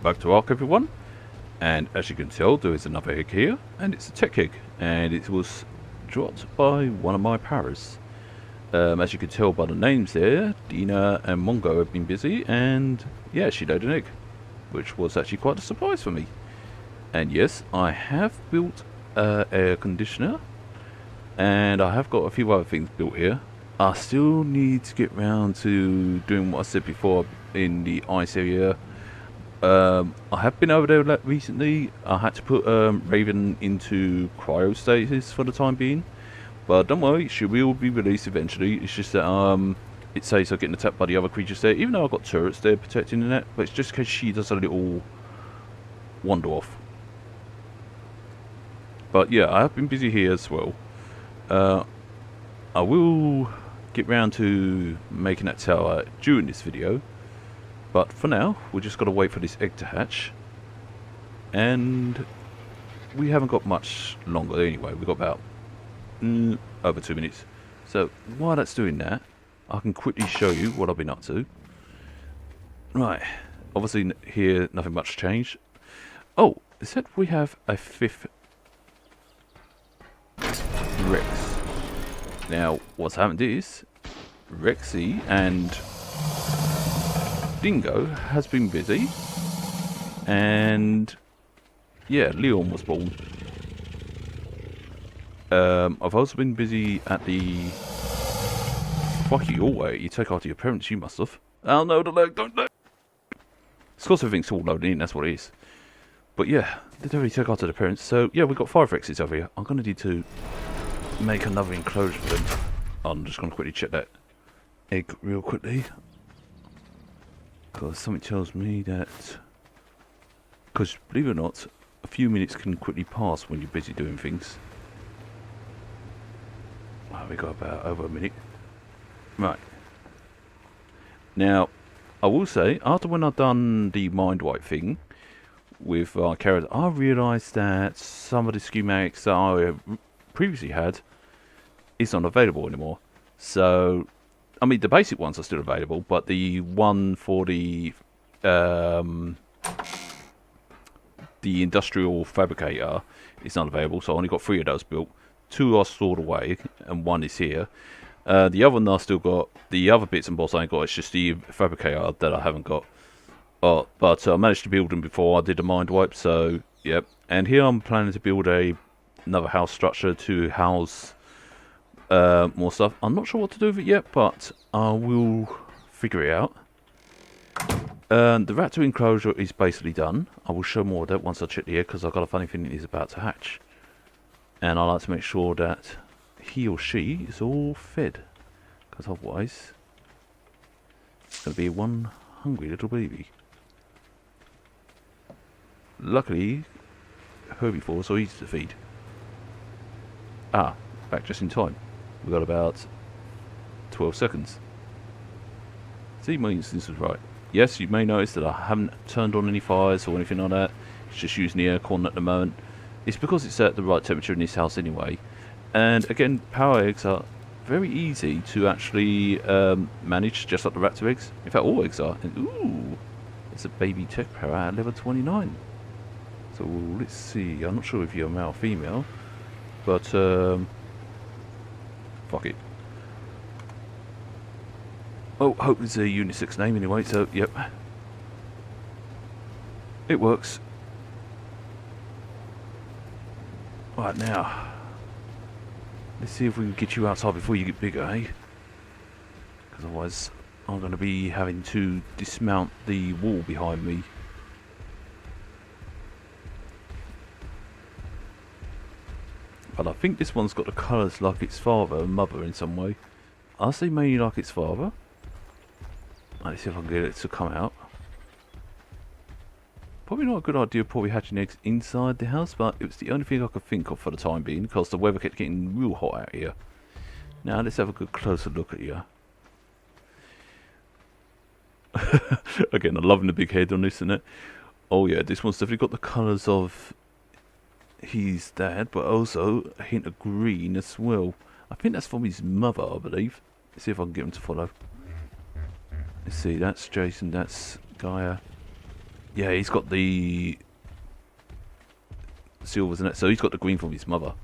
Back to Ark, everyone, and as you can tell there is another egg here, and it's a tech egg, and it was dropped by one of my paras. As you can tell by the names there, Dina and Mongo have been busy, and yeah, she laid an egg, which was actually quite a surprise for me. And yes, I have built an air conditioner, and I have got a few other things built here. I still need to get round to doing what I said before in the ice area. I have been over there recently. I had to put Raven into cryostasis for the time being, but don't worry, she will be released eventually. It's just that it says I'm getting attacked by the other creatures there, even though I've got turrets there protecting the net, but it's just because she does a little wander off. But yeah, I have been busy here as well. I will get round to making that tower during this video. But for now, we're just got to wait for this egg to hatch. And we haven't got much longer anyway. We've got about over 2 minutes. So while that's doing that, I can quickly show you what I've been up to. Right. Obviously here, nothing much changed. Oh, it said we have a 5th Rex. Now, what's happened is, Rexy and Dingo has been busy, and yeah, Leon was born. I've also been busy at the... Fuck you, always. You take after your parents, you must have. Oh no, don't look. Of course everything's all loaded in, that's what it is. But yeah, they don't really take after the parents, so yeah, we've got 5 Rexes over here. I'm going to need to make another enclosure for them. I'm just going to quickly check that egg real quickly. Because something tells me that... Because, believe it or not, a few minutes can quickly pass when you're busy doing things. Oh, we got about over a minute. Right. Now, I will say, after when I've done the mind wipe thing with our character, I realised that some of the schematics that I previously had is not available anymore. So... I mean, the basic ones are still available, but the one for the industrial fabricator is not available, so I only got 3 of those built. 2 are stored away, and 1 is here. The other one I still got, the other bits and bobs I ain't got, it's just the fabricator that I haven't got. But I managed to build them before I did the mind wipe, so, yep. And here I'm planning to build another house structure to house... more stuff. I'm not sure what to do with it yet, but I will figure it out. The raptor enclosure is basically done. I will show more of that once I check the egg, because I've got a funny feeling it is about to hatch. And I like to make sure that he or she is all fed, because otherwise it's going to be one hungry little baby. Luckily, herbivores are easy to feed. Ah, back just in time. We've got about 12 seconds. See, my instance was right. Yes, you may notice that I haven't turned on any fires or anything like that. It's just using the aircon at the moment. It's because it's at the right temperature in this house anyway. And again, power eggs are very easy to actually manage, just like the raptor eggs. In fact, all eggs are. And, ooh, it's a baby tech para at level 29. So let's see. I'm not sure if you're male or female, but fuck it. Oh, hope it's a unisex name anyway, so, yep. It works. Right, now. Let's see if we can get you outside before you get bigger, eh? Because otherwise, I'm going to be having to dismount the wall behind me. But I think this one's got the colours like its father and mother in some way. I say mainly like its father. Let's see if I can get it to come out. Probably not a good idea probably hatching eggs inside the house, but it was the only thing I could think of for the time being, because the weather kept getting real hot out here. Now let's have a good closer look at you. Again, I'm loving the big head on this, isn't it? Oh yeah, this one's definitely got the colours of his dad, but also a hint of green as well. I think that's from his mother, I believe. Let's see if I can get him to follow. Let's see, that's Jason, that's Gaia. Yeah, he's got the silvers in it, so he's got the green from his mother.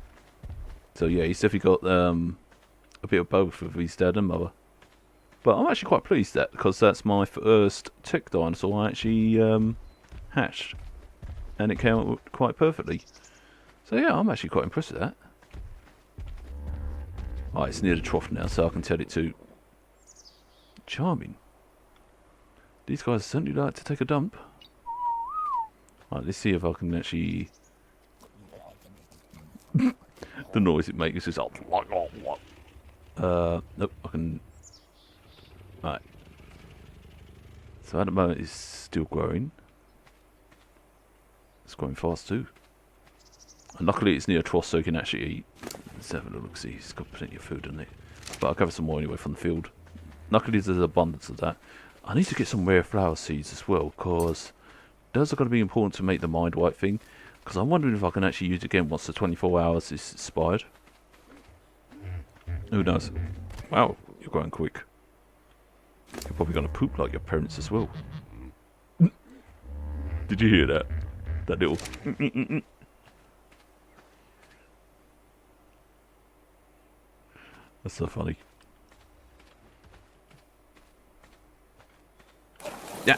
So yeah, he's definitely got a bit of both with his dad and mother. But I'm actually quite pleased that because that's my first tech dinosaur I actually hatched, and it came out quite perfectly. So yeah, I'm actually quite impressed with that. Oh, it's near the trough now, so I can tell it to. Charming. These guys certainly like to take a dump. Right, let's see if I can actually. The noise it makes is just. Nope, I can. Right. So at the moment it's still growing. It's growing fast too. And luckily it's near a trough so you can actually eat. Let's have a look, see, it's got plenty of food in it. But I'll gather some more anyway from the field. Luckily there's abundance of that. I need to get some rare flower seeds as well, because those are going to be important to make the mind white thing. Because I'm wondering if I can actually use it again once the 24 hours is expired. Who knows? Wow, you're growing quick. You're probably going to poop like your parents as well. Did you hear that? That little... That's so funny. Yeah.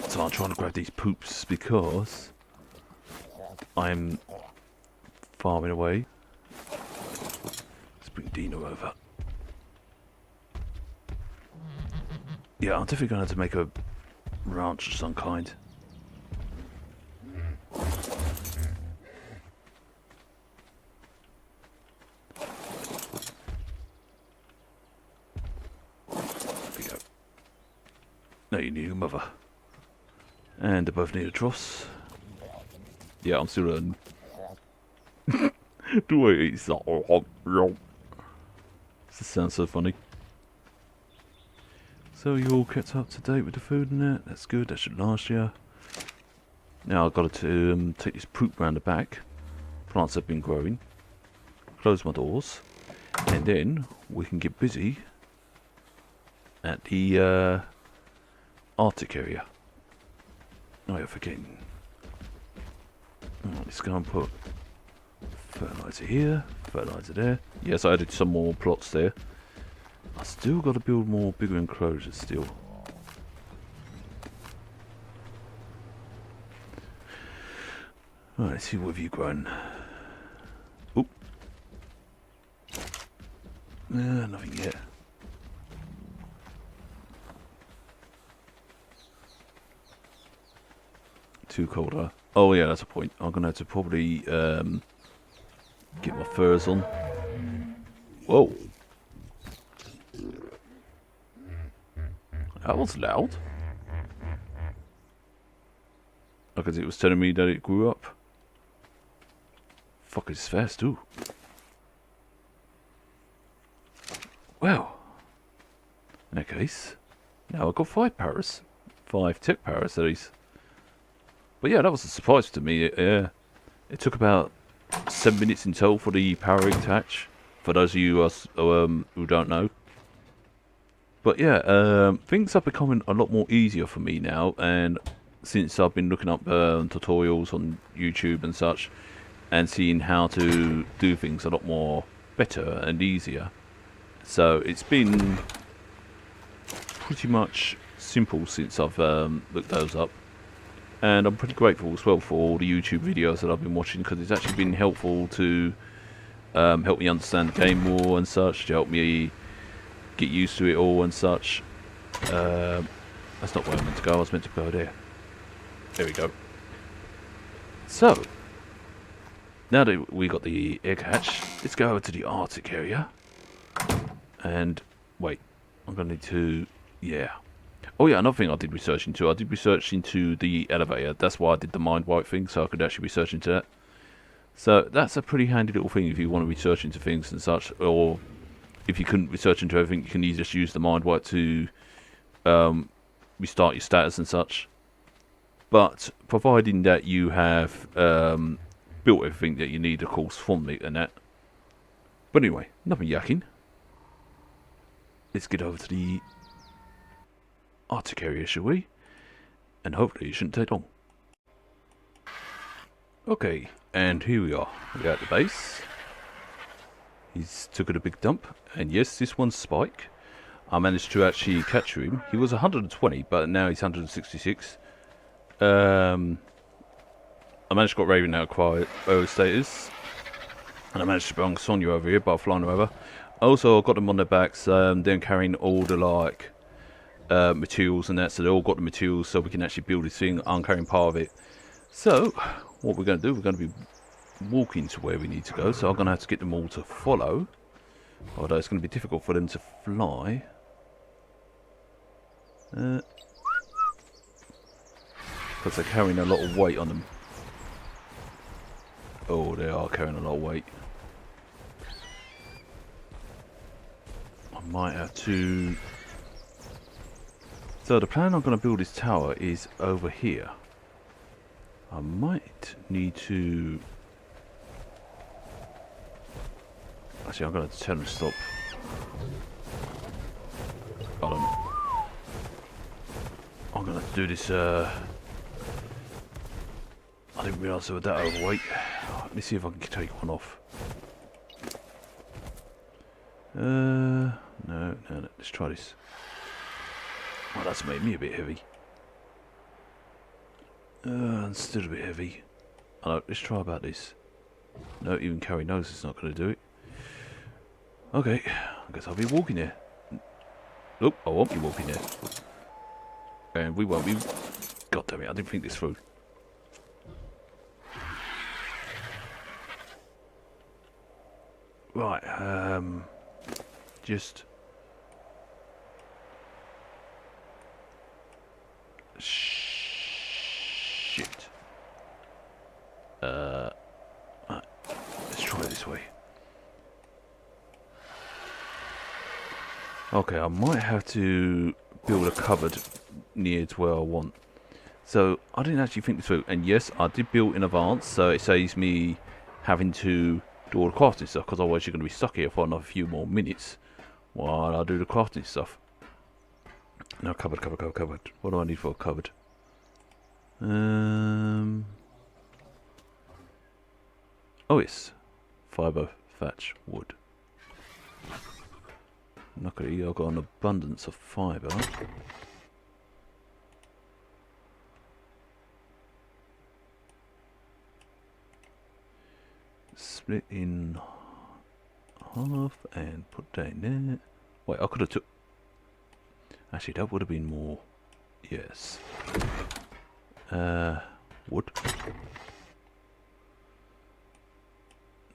So I'm trying to grab these poops because I'm farming away. Let's bring Dino over. Yeah, I'm definitely going to have to make a ranch of some kind. No, you need a mother. And they both need a tross. Yeah, I'm still learning. Do I eat that? This sounds so funny. So you all kept up to date with the food and that? That's good, that should last you. Now I've got to take this poop round the back. Plants have been growing. Close my doors. And then we can get busy at the Arctic area. Oh, you're forgetting. Right, let's go and put fertilizer here, fertilizer there. Yes, I added some more plots there. I still got to build more bigger enclosures still. Right, let's see what have you grown. Oop. Nothing yet. Too cold, huh? Oh yeah, that's a point. I'm gonna have to probably get my furs on. Whoa. That was loud. Because it was telling me that it grew up. Fuck, it's fast too. Well, in that case, now I've got 5 parrots. 5 tech parrots at least. But yeah, that was a surprise to me. It took about 7 minutes in total for the power egg to hatch. For those of you who don't know. But yeah, things are becoming a lot more easier for me now. And since I've been looking up tutorials on YouTube and such, and seeing how to do things a lot more better and easier. So it's been pretty much simple since I've looked those up. And I'm pretty grateful as well for all the YouTube videos that I've been watching, because it's actually been helpful to help me understand the game more and such, to help me get used to it all and such. That's not where I meant to go, I was meant to go there. There we go. So, now that we got the egg hatch, let's go over to the Arctic area. And, wait, I'm going to need to, yeah. Oh yeah, another thing I did research into. I did research into the elevator. That's why I did the mind wipe thing, so I could actually research into that. So that's a pretty handy little thing if you want to research into things and such. Or if you couldn't research into everything, you can easily just use the mind wipe to restart your status and such. But providing that you have built everything that you need, of course, from the internet. But anyway, nothing yakking. let's get over to the Arctic area, shall we? And hopefully it shouldn't take long. Okay, and here we are. We're at the base. He's took it a big dump, and yes, this one's Spike. I managed to actually capture him. He was 120, but now he's 166. I managed to get Raven out of quiet status, and I managed to bring Sonya over here by flying her over. Also, I got them on their backs. They're carrying all the materials and that, so they all got the materials, so we can actually build this thing. I'm carrying part of it. So, what we're going to do, we're going to be walking to where we need to go. So I'm going to have to get them all to follow. Although it's going to be difficult for them to fly. Because they're carrying a lot of weight on them. Oh, they are carrying a lot of weight. I might have to... So the plan I'm going to build this tower is over here. I might need to... Actually, I'm going to tell them to stop. Hold on. I'm going to do this, I didn't realise they were that overweight. Let me see if I can take one off. No, let's try this. Oh, that's made me a bit heavy. And still a bit heavy. I know, let's try about this. No, even carry nose is not going to do it. Okay, I guess I'll be walking there. Nope, I won't be walking there. And we won't be... God damn it, I didn't think this through. Right, just... Shit. Right, let's try it this way. Okay, I might have to build a cupboard near to where I want. So, I didn't actually think this through. And yes, I did build in advance, so it saves me having to do all the crafting stuff, because otherwise you're going to be stuck here for another few more minutes while I do the crafting stuff. Now, cupboard. What do I need for a cupboard? Oh, yes. Fibre, thatch, wood. Luckily, I've got an abundance of fibre. Split in half and put that in there. Wait, I could have took... Actually, that would have been more... Yes. Wood.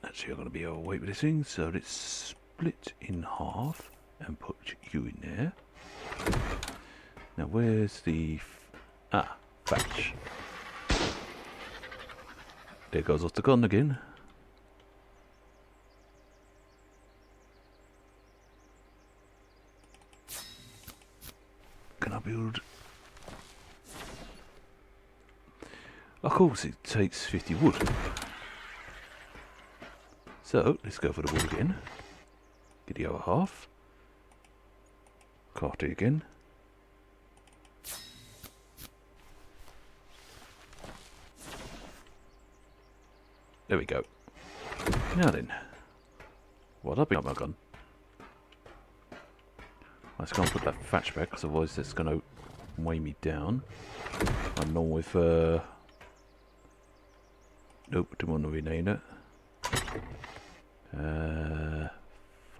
Actually, I'm going to be overweight with this thing, so let's split in half and put you in there. Now, where's the... thatch. There goes off the gun again. Can I build... Of course it takes 50 wood. So, let's go for the wood again. Get the other half. Craft it again. There we go. Now then. What up, my gun? Let's go and put that thatch back, because otherwise that's going to weigh me down. I'm not with... Nope, didn't want to rename it.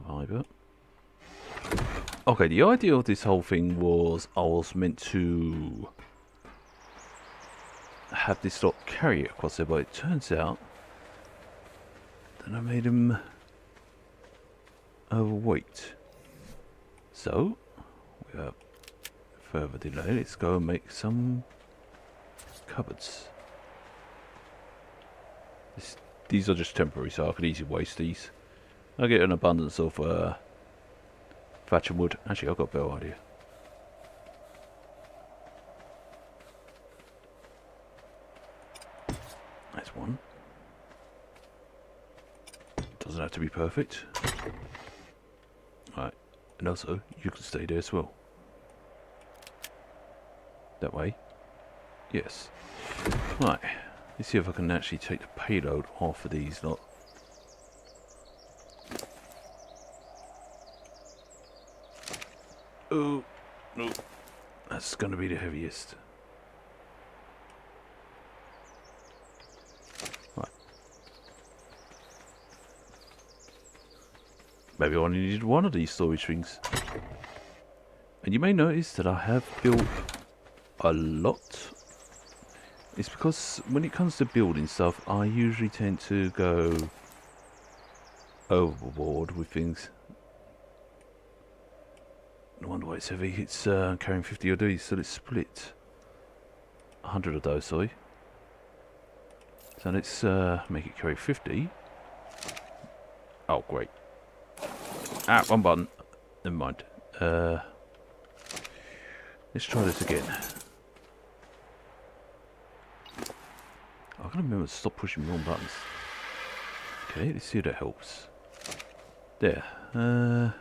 Fibre. Okay, the idea of this whole thing was I was meant to have this lot carry it across there, but it turns out that I made him overweight. So, without further delay, let's go and make some cupboards. These are just temporary, so I could easily waste these. I'll get an abundance of thatch and wood. Actually, I've got a better idea. That's one. Doesn't have to be perfect. Right, And also, you can stay there as well. That way. Yes. Right. Let's see if I can actually take the payload off of these lot. Oh, no. That's going to be the heaviest. Right. Maybe I only needed one of these storage rings. And you may notice that I have built a lot. It's because when it comes to building stuff, I usually tend to go overboard with things. No wonder why it's heavy. It's carrying 50 of these, so let's split 100 of those, sorry. So let's make it carry 50. Oh, great. Ah, wrong button. Never mind. Let's try this again. I've got to remember to stop pushing the wrong buttons. Okay, let's see if that helps. There. How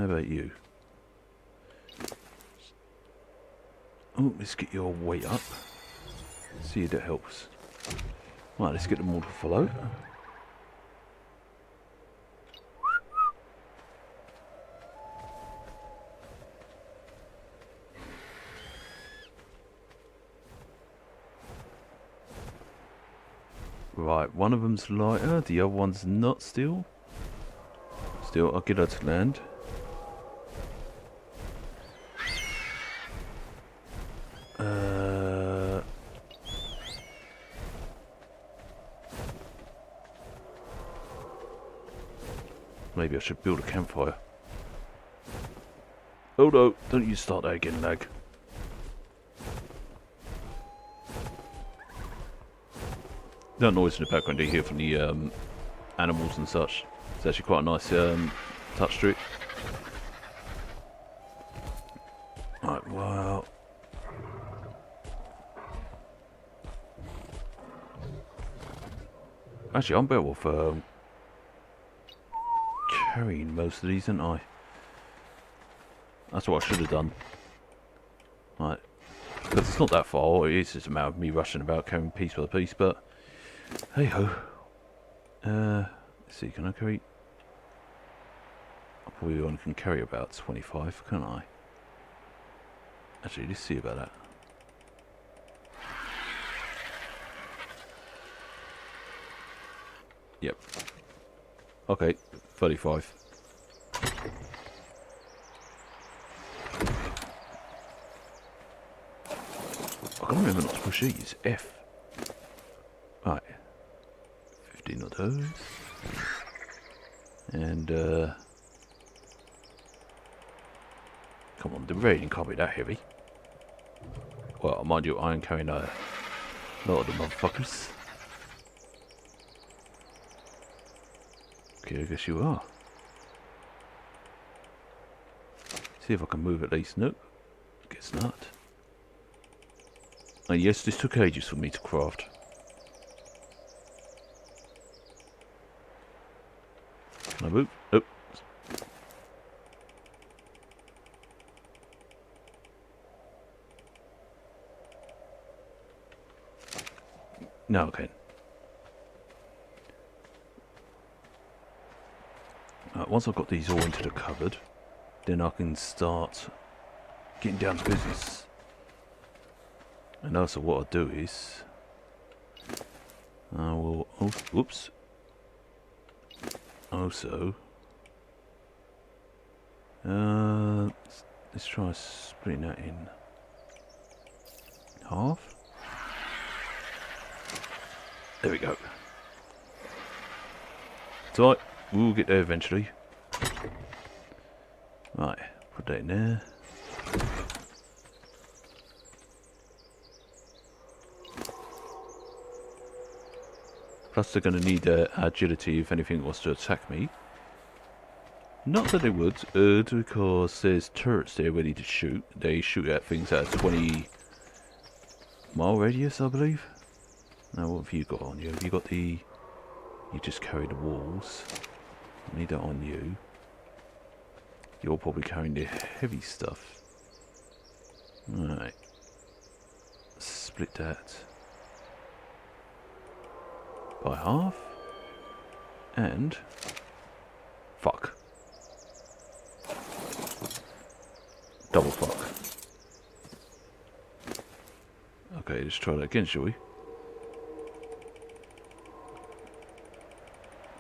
about you? Oh, let's get your weight up. See if that helps. Right, let's get them all to follow. Right, one of them's lighter, the other one's not still. Still, I'll get her to land. Maybe I should build a campfire. Oh no, don't you start that again, lag. That noise in the background you hear from the animals and such. It's actually quite a nice touch to it. Right, well... Actually, I'm better off carrying most of these, aren't I? That's what I should have done. Right. Because it's not that far, it is just a matter of me rushing about carrying piece by piece, but... Hey ho. Let's see, can I carry... I probably only can carry about 25, can't I? Actually, let's see about that. Yep. Okay, 35. I can't remember not to push these. F. Right. 15 of those. And, come on, the rating can't be that heavy. Well, mind you, I am carrying a lot of the motherfuckers. Okay, I guess you are. See if I can move at least. Nope. Guess not. And yes, this took ages for me to craft. Can I move? Oh. No, okay. Once I've got these all into the cupboard, then I can start getting down to business. And also what I'll do is... I will... Oh, whoops. Also... let's try splitting that in half. There we go. It's alright, we'll get there eventually. Right, put that in there. Plus they're going to need agility if anything was to attack me. Not that they would, because there's turrets there ready to shoot. They shoot at things at a 20-mile radius, I believe. Now what have you got on you? Have you got the... You just carry the walls. I need that on you. You're probably carrying the heavy stuff. Alright. Split that by half. And... fuck. Double fuck. Okay, let's try that again, shall we?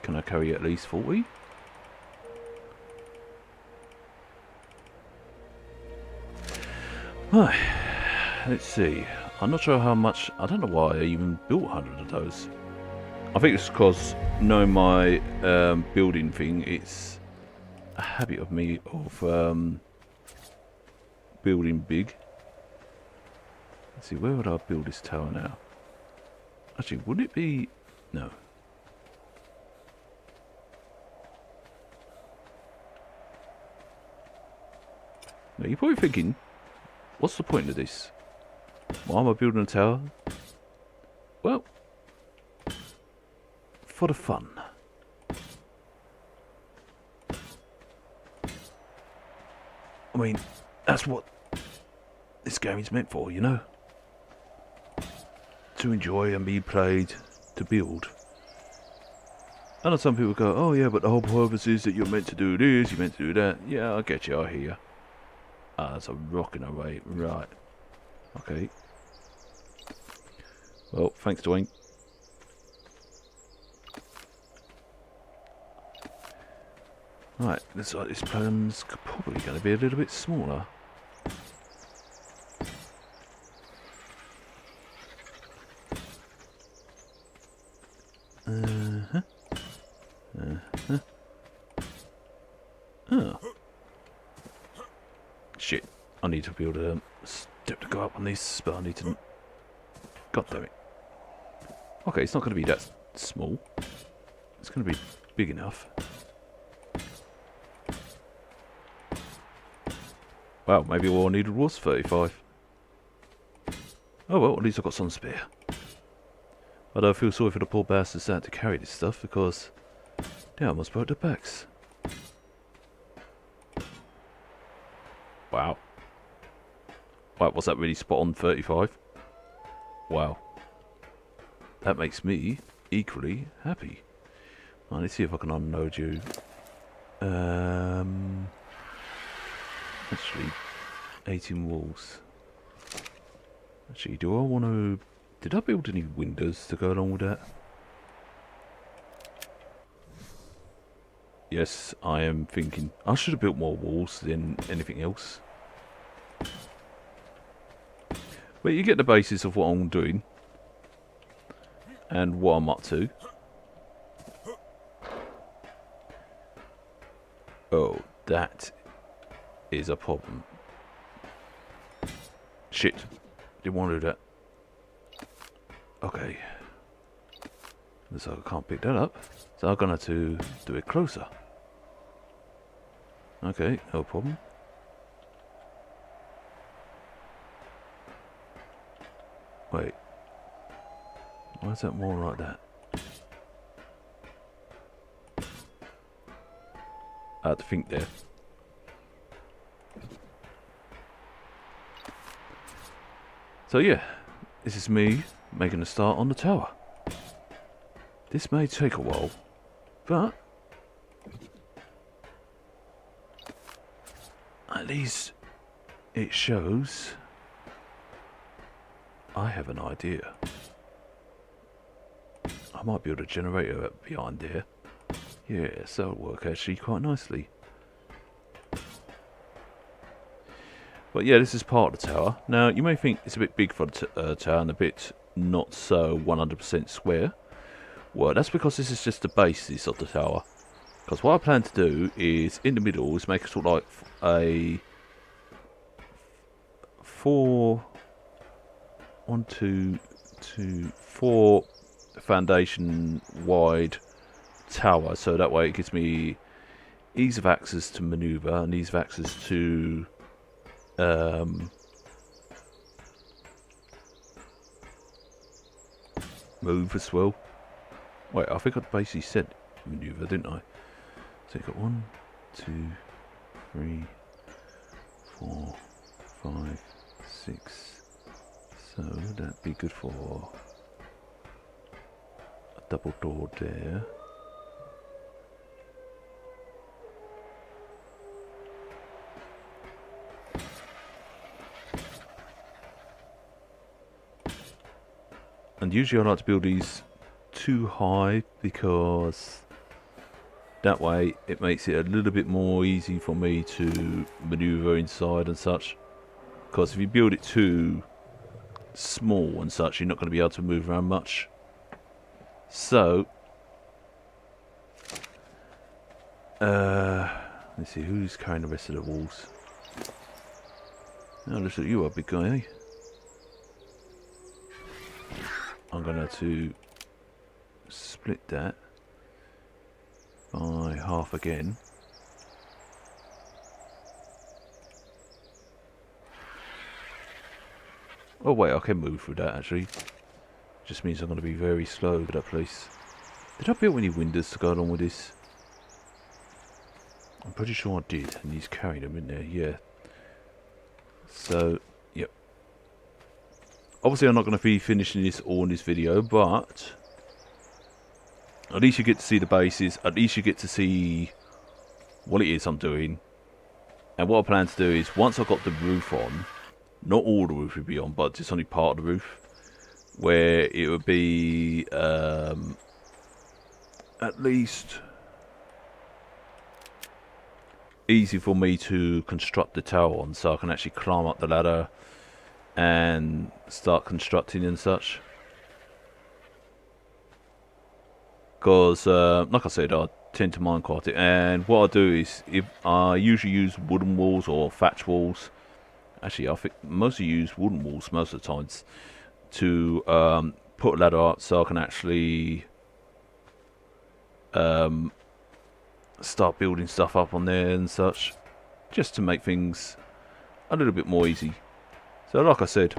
Can I carry at least 40? Right, let's see. I'm not sure how much... I don't know why I even built 100 of those. I think it's because, knowing my building thing, it's a habit of me of building big. Let's see, where would I build this tower now? Actually, would it be... no. Now, you're probably thinking, what's the point of this? Why am I building a tower? Well, for the fun. I mean, that's what this game is meant for, you know? To enjoy and be played, to build. I know some people go, oh yeah, but the whole purpose is that you're meant to do this, you're meant to do that. Yeah, I get you, I hear you. Ah, that's a rocking away. Right. Okay. Well, thanks, Dwayne. Right, looks like this plan's probably going to be a little bit smaller. Oh. Shit. I need to build a step to go up on this, but I need to... God damn it. Okay, it's not going to be that small. It's going to be big enough. Wow, maybe all I needed was 35. Oh well, at least I've got some spare. I don't feel sorry for the poor bastards that had to carry this stuff, because they almost broke their backs. Wow. Wow, was that really spot on 35? Wow. That makes me equally happy. Right, let's see if I can unload you. Actually, 18 walls. Actually, do I want to... Did I build any windows to go along with that? Yes, I am thinking. I should have built more walls than anything else. But you get the basis of what I'm doing. And what I'm up to. Oh, that is a problem. Shit. Didn't want to do that. Okay. So I can't pick that up. So I'm going to do it closer. Okay, no problem. Wait. Why is that more like that? I had to think there. So yeah, this is me making a start on the tower. This may take a while, but at least it shows I have an idea. I might build a generator behind there. Yes, that'll work actually quite nicely. But yeah, this is part of the tower. Now, you may think it's a bit big for the tower and a bit not so 100% square. Well, that's because this is just the basis of the tower. Because what I plan to do is, in the middle, is make it sort of like a 4 foundation wide tower. So that way it gives me ease of access to maneuver and ease of access to move as well. Wait, I think I basically said maneuver, didn't I? So you got 1, 2, 3, 4, 5, 6. So that'd be good for a double door there. And usually I like to build these too high because that way it makes it a little bit more easy for me to maneuver inside and such. Because if you build it too small and such, you're not going to be able to move around much. So, let's see, who's carrying the rest of the walls? Oh, looks like you are, big guy. I'm going to split that by half again. Oh wait, I can move through that actually. Just means I'm going to be very slow with that place. Did I build any windows to go along with this? I'm pretty sure I did, and he's carrying them in there, yeah. So, yep. Obviously I'm not going to be finishing this all in this video, but at least you get to see the bases, at least you get to see what it is I'm doing. And what I plan to do is, once I've got the roof on, not all the roof would be on, but just only part of the roof, where it would be at least easy for me to construct the tower on, so I can actually climb up the ladder and start constructing and such. Because like I said, I tend to minecart it, and what I do is, if I usually use wooden walls or thatch walls. Actually, I think mostly use wooden walls most of the times to put a ladder up, so I can actually start building stuff up on there and such, just to make things a little bit more easy. So like I said,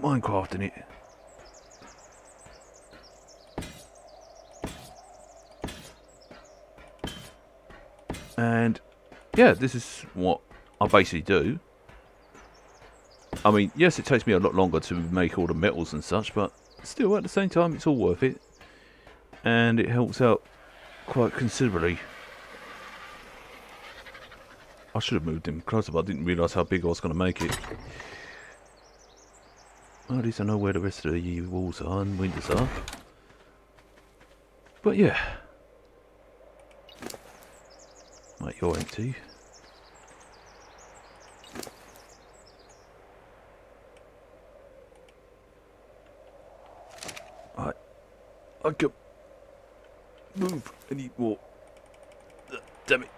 Minecrafting it. And yeah, this is what I basically do. I mean, yes, it takes me a lot longer to make all the metals and such, but still, at the same time, it's all worth it. And it helps out quite considerably. I should have moved him closer, but I didn't realise how big I was going to make it. Well, at least I know where the rest of the walls are and windows are. But yeah. Right, you're empty. Right. I can move any more. Damn it.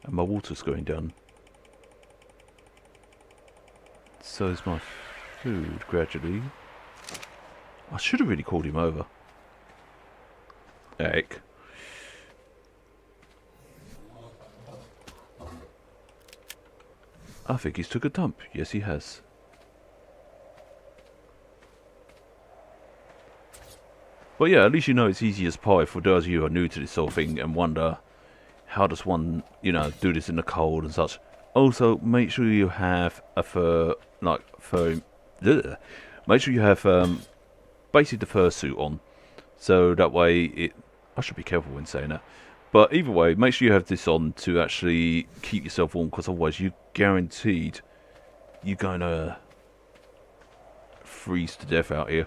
And my water's going down. So is my food gradually. I should have really called him over. Heck. I think he's took a dump. Yes, he has. But yeah, at least you know it's easy as pie for those of you who are new to this sort of thing and wonder, how does one, you know, do this in the cold and such. Also, make sure you have a make sure you have basically the fursuit on, so that way it. I should be careful when saying that, but either way, make sure you have this on to actually keep yourself warm, because otherwise you're guaranteed you're gonna freeze to death out here.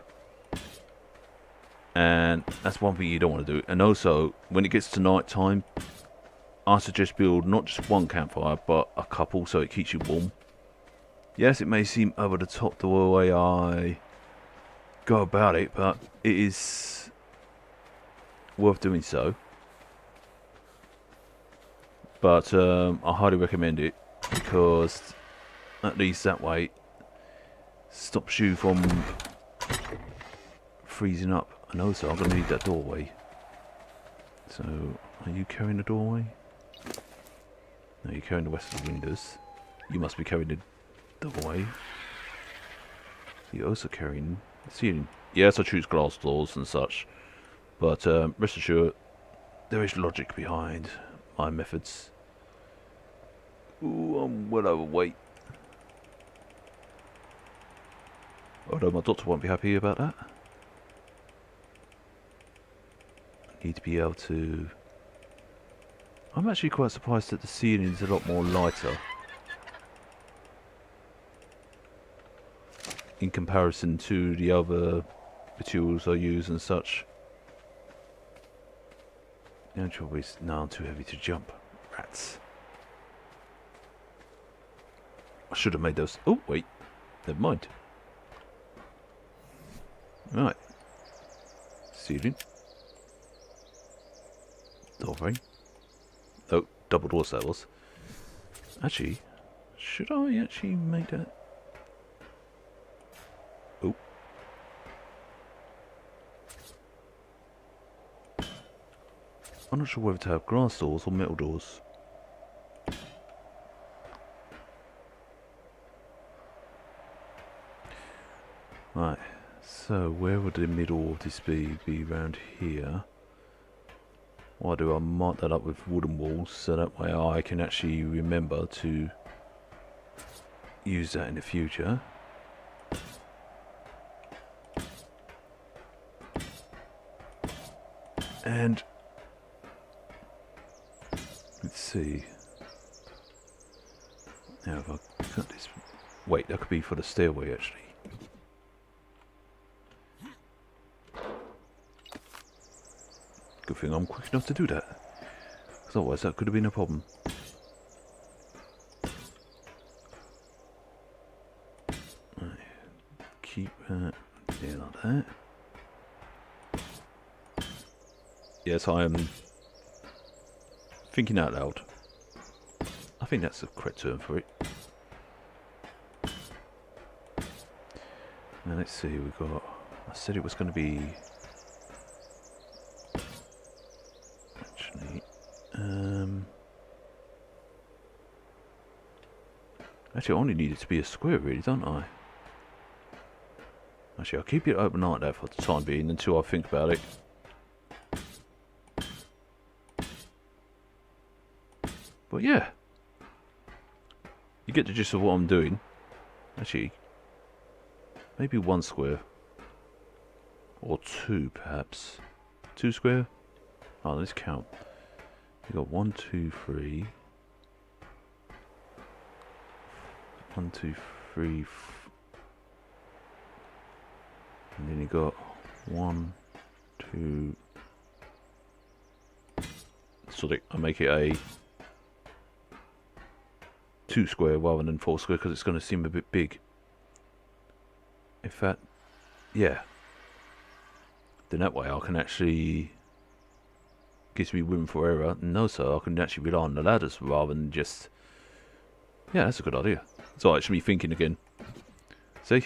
And that's one thing you don't want to do. And also, when it gets to night time, I suggest build not just one campfire, but a couple, so it keeps you warm. Yes, it may seem over the top the way I go about it, but it is worth doing so. But I highly recommend it, because at least that way stops you from freezing up. And also, I'm going to need that doorway. So, are you carrying the doorway? No, you're carrying the rest of the windows. You must be carrying the doorway. You're also carrying the ceiling. Yes, I choose glass doors and such. But rest assured, there is logic behind my methods. Ooh, I'm well overweight. Although my doctor won't be happy about that. I need to be able to... I'm actually quite surprised that the ceiling's a lot more lighter in comparison to the other materials I use and such. The only trouble is, no, I'm too heavy to jump. Rats. I should have made those... Oh, wait. Never mind. Right. Ceiling. Door frame. Oh, double doors that was. Actually, should I actually make that? Oh. I'm not sure whether to have glass doors or metal doors. Right. So, where would the middle of this be? Be around here. What I do, I mark that up with wooden walls, so that way I can actually remember to use that in the future. And let's see. Now if I cut this... Wait, that could be for the stairway actually. Good thing I'm quick enough to do that. Because otherwise that could have been a problem. Right. Keep that there like that. Yes, I am thinking out loud. I think that's the correct term for it. Now let's see, we've got... I said it was going to be... Actually, I only need it to be a square, really, don't I? Actually, I'll keep it open like that for the time being until I think about it. But yeah, you get the gist of what I'm doing. Actually, maybe one square. Or two, perhaps. 2 square? Oh, let's count. You got 1, 2, 3. 1, 2, 3. And then you got 1, 2. Sorry, I make it a 2 square rather than 4 square because it's going to seem a bit big. In fact, yeah. Then that way I can actually... gives me room for error. No, so I can actually rely on the ladders rather than just... Yeah, that's a good idea. So actually thinking again. See?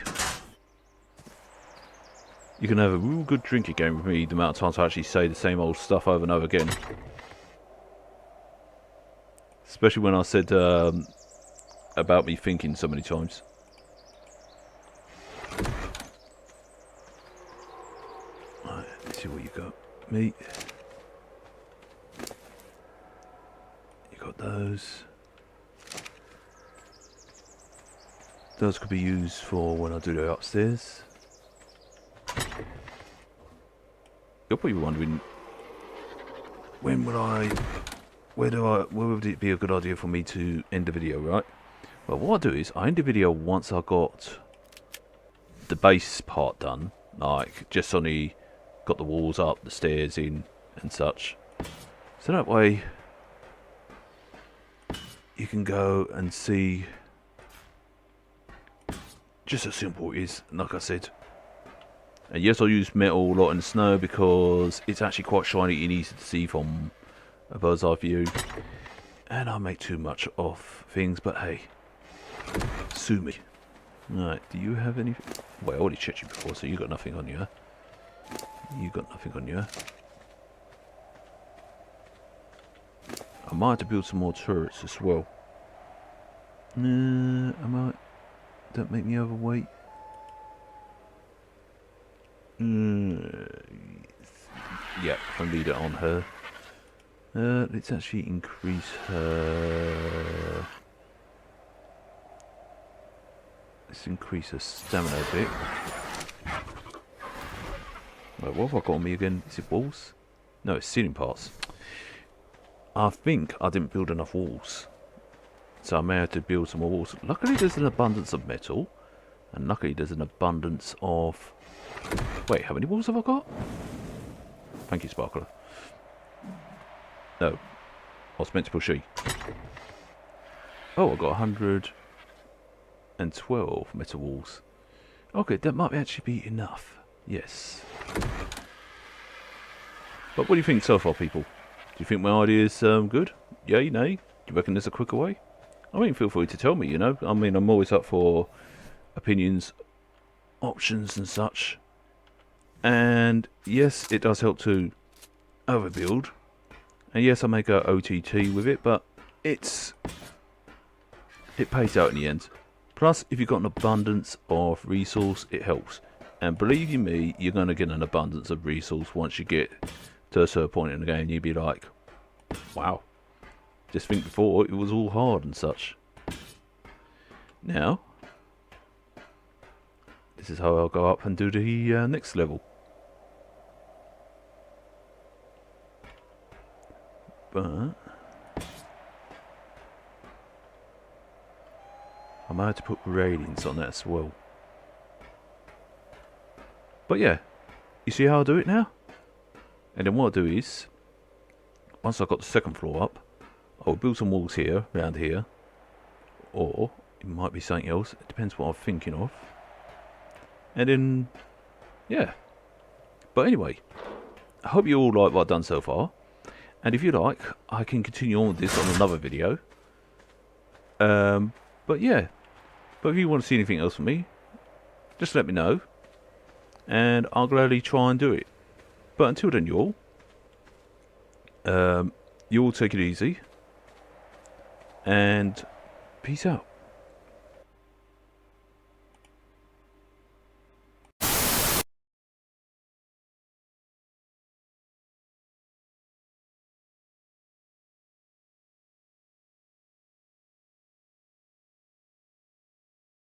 You can have a real good drinking game with me the amount of times I actually say the same old stuff over and over again. Especially when I said about me thinking so many times. Right, let's see what you got. Meat. You got those. Those could be used for when I do the upstairs. You're probably wondering, when would I... where would it be a good idea for me to end the video, right? Well, what I do is, I end the video once I got the base part done. Like, just only got the walls up, the stairs in, and such. So that way, you can go and see just how simple it is, like I said. And yes, I use metal a lot in the snow because it's actually quite shiny and easy to see from a bird's eye view. And I make too much of things, but hey, sue me. Right, do you have anything? Well, I already checked you before, so you got nothing on you, huh? You got nothing on you, huh? I might have to build some more turrets as well. I might. Don't make me overweight. Yeah, I'll leave it on her. Let's actually increase her. Let's increase her stamina a bit. Wait, what have I got on me again? Is it walls? No, it's ceiling parts. I think I didn't build enough walls, so I may have to build some more walls. Luckily there's an abundance of metal, and luckily there's an abundance of... Wait, how many walls have I got? Thank you, Sparkler. No, I was meant to push E. Oh, I got 112 metal walls. Okay, that might actually be enough. Yes. But what do you think so far, people? Do you think my idea is good? Yay, nay? Do you reckon there's a quicker way? I mean, feel free to tell me, you know. I mean, I'm always up for opinions, options and such. And yes, it does help to overbuild. And yes, I may go OTT with it, but it pays out in the end. Plus, if you've got an abundance of resource, it helps. And believe you me, you're going to get an abundance of resource once you get to a certain point in the game. You'll be like, wow. Just think before, it was all hard and such. Now, this is how I'll go up and do the next level. But I might have to put railings on that as well. But yeah, you see how I do it now? And then what I'll do is, once I've got the second floor up, I'll build some walls here, around here. Or it might be something else. It depends what I'm thinking of. And then, yeah. But anyway, I hope you all like what I've done so far. And if you like, I can continue on with this on another video. But yeah. But if you want to see anything else from me, just let me know. And I'll gladly try and do it. But until then, you all take it easy. And peace out.